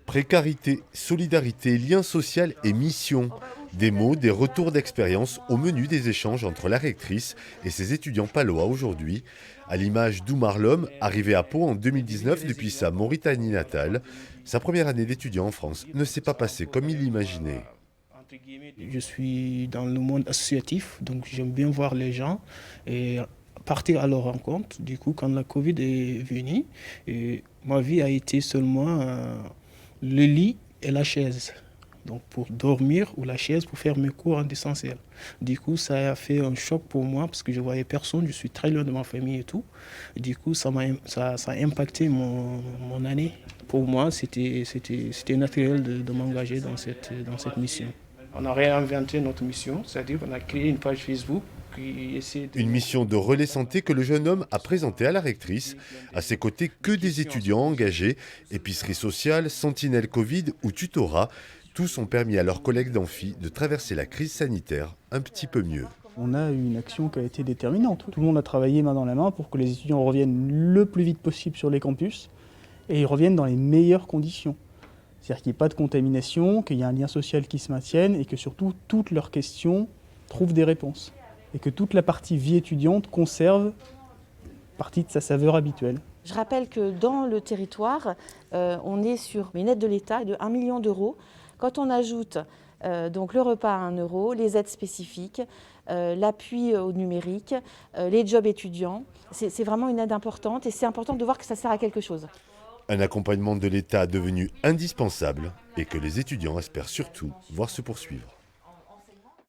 Précarité, solidarité, lien social et mission. Des mots, des retours d'expérience au menu des échanges entre la rectrice et ses étudiants palois aujourd'hui. À l'image d'Oumar Lom, arrivé à Pau en 2019 depuis sa Mauritanie natale, sa première année d'étudiant en France ne s'est pas passée comme il l'imaginait. Je suis dans le monde associatif, donc j'aime bien voir les gens et partir à leur rencontre. Du coup, quand la Covid est venue, et ma vie a été seulement le lit et la chaise. Donc pour dormir ou la chaise pour faire mes cours en distanciel. Du coup, ça a fait un choc pour moi parce que je voyais personne, je suis très loin de ma famille et tout. Du coup, ça a impacté mon année. Pour moi, c'était naturel de m'engager dans cette mission. On a réinventé notre mission, c'est-à-dire qu'on a créé une page Facebook qui essaie de... Une mission de relais santé que le jeune homme a présentée à la rectrice. À ses côtés, que des étudiants engagés. Épicerie sociale, sentinelle Covid ou tutorat. Tous ont permis à leurs collègues d'amphi de traverser la crise sanitaire un petit peu mieux. On a une action qui a été déterminante. Tout le monde a travaillé main dans la main pour que les étudiants reviennent le plus vite possible sur les campus et ils reviennent dans les meilleures conditions. C'est-à-dire qu'il n'y ait pas de contamination, qu'il y ait un lien social qui se maintienne et que surtout toutes leurs questions trouvent des réponses. Et que toute la partie vie étudiante conserve partie de sa saveur habituelle. Je rappelle que dans le territoire, on est sur une aide de l'État de 1 million d'euros. Quand on ajoute donc le repas à 1 euro, les aides spécifiques, l'appui au numérique, les jobs étudiants, c'est vraiment une aide importante et c'est important de voir que ça sert à quelque chose. Un accompagnement de l'État devenu indispensable et que les étudiants espèrent surtout voir se poursuivre.